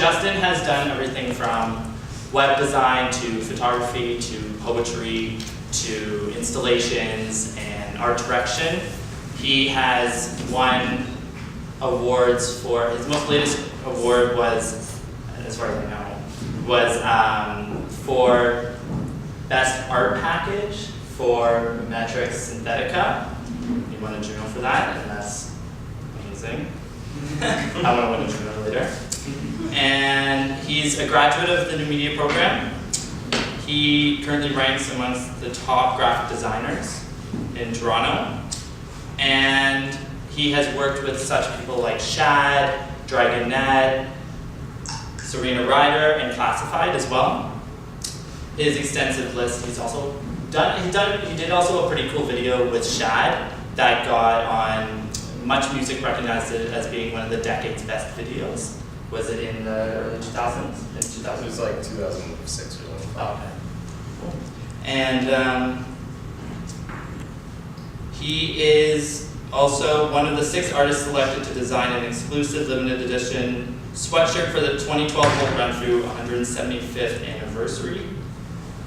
Justin has done everything from web design to photography to poetry to installations and art direction. He has won awards for, his most latest award was, as far as I know, was for Best Art Package for Matrix Synthetica. He won a Juno for that, and that's amazing. I want to win a Juno later. And he's a graduate of the New Media program. He currently ranks amongst the top graphic designers in Toronto. And he has worked with such people like Shad, Dragonette, Serena Ryder, and Classified as well. His extensive list, he did also a pretty cool video with Shad that got on Much Music recognized it as being one of the decade's best videos. Was it in the early 2000s? In 2000? It was like 2006 or something. Oh, okay. Cool. And he is also one of the 6 artists selected to design an exclusive limited edition sweatshirt for the 2012 World Run Through 175th anniversary.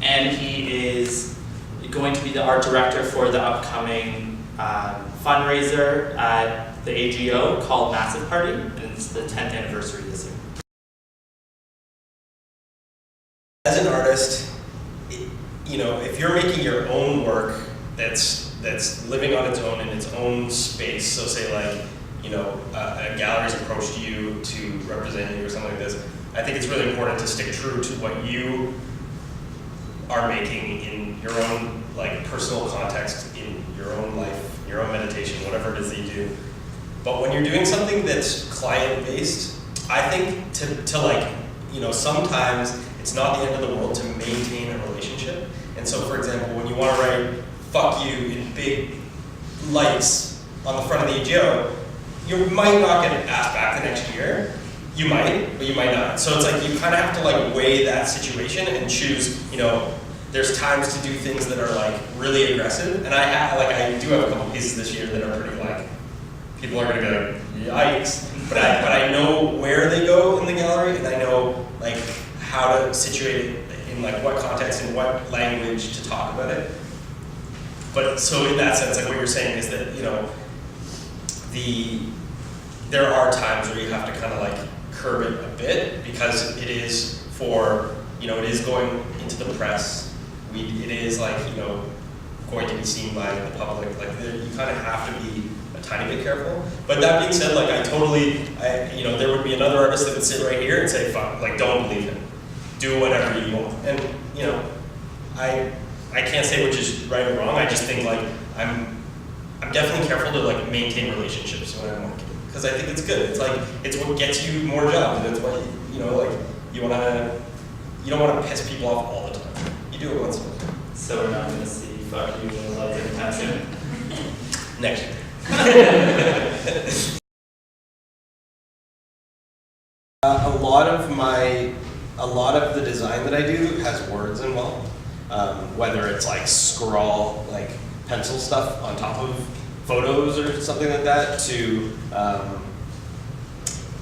And he is going to be the art director for the upcoming fundraiser at the AGO called Massive Party, and it's the 10th anniversary this year. As an artist, you know, if you're making your own work that's living on its own in its own space, so say like, you know, a gallery's approached you to represent you or something like this, I think it's really important to stick true to what you are making in your own like personal context, in your own life, your own meditation, whatever it is that you do. But when you're doing something that's client-based, I think to like, you know, sometimes it's not the end of the world to maintain a relationship. And so, for example, when you want to write "fuck you" in big lights on the front of the AGO, you might not get asked back the next year. You might, but you might not. So it's like you kind of have to like weigh that situation and choose, you know, there's times to do things that are like really aggressive. And I do have a couple pieces this year that are pretty like, people are gonna go, yikes. But I know where they go in the gallery, and I know like how to situate it in like what context and what language to talk about it. But so in that sense, like what you're saying is that, you know, there are times where you have to kind of like curb it a bit, because it is for, you know, it is going into the press. It is like, you know, going to be seen by the public. Like you kind of have to be a tiny bit careful. But that being said, like you know, there would be another artist that would sit right here and say, fuck, like don't believe him. Do whatever you want. And, you know, I can't say which is right or wrong. I just think like I'm definitely careful to like maintain relationships when I'm working, because I think it's good. It's like it's what gets you more jobs. It's what you know, like you don't want to piss people off all the time. You do it once in a while. So we're not going to see "fuck you" in a lot anytime soon. Next year. A lot of the design that I do has words involved. Whether it's like scrawl, like pencil stuff on top of photos or something like that, to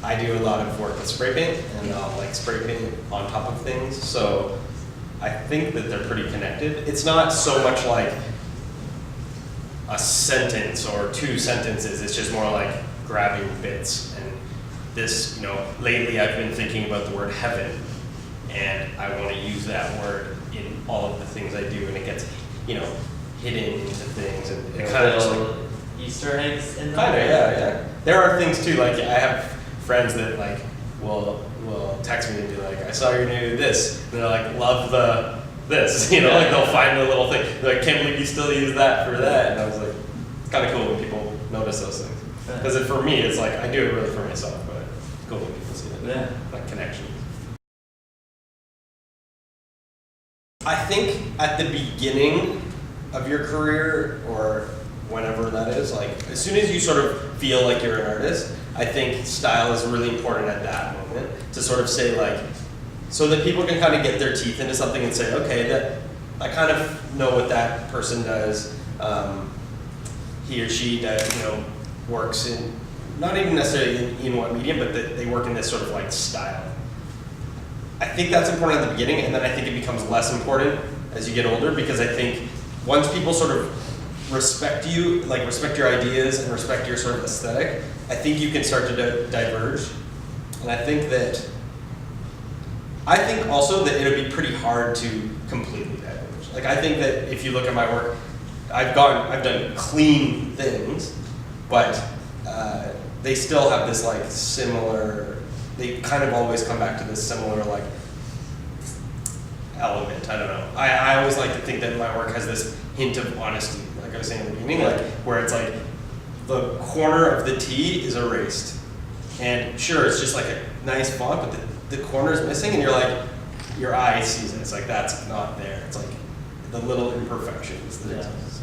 I do a lot of work with spray paint, and I'll like spray paint on top of things. So I think that they're pretty connected. It's not so much like a sentence or 2 sentences. It's just more like grabbing bits. And this, you know, lately I've been thinking about the word heaven, and I want to use that word in all of the things I do, and it gets, you know, hidden into things, and it kind of just like Easter eggs in kind of, yeah. There are things too, like I have friends that like will text me and be like, I saw your new this, and they're like, love the this, you know, like they'll find a little thing. They're like, can't believe you still use that for that. And I was like, it's kind of cool when people notice those things. Because for me, it's like, I do it really for myself, but it's cool when people see it. Yeah. Like connection. I think at the beginning of your career, or whenever that is, like as soon as you sort of feel like you're an artist, I think style is really important at that moment, to sort of say like, so that people can kind of get their teeth into something and say, okay, that I kind of know what that person does. He or she does, you know, works in, not even necessarily in what medium, but they work in this sort of like style. I think that's important at the beginning, and then I think it becomes less important as you get older, because I think once people sort of respect you, like respect your ideas and respect your sort of aesthetic, I think you can start to diverge. And I think also that it would be pretty hard to completely diverge. Like I think that if you look at my work, I've done clean things, but they still have this like similar, they kind of always come back to this similar like element. I don't know. I always like to think that my work has this hint of honesty, like I was saying in the beginning, like where it's like the corner of the T is erased. And sure, it's just like a nice font, but the corner is missing, and you're like, your eye sees it. It's like, that's not there. It's like the little imperfections that exist.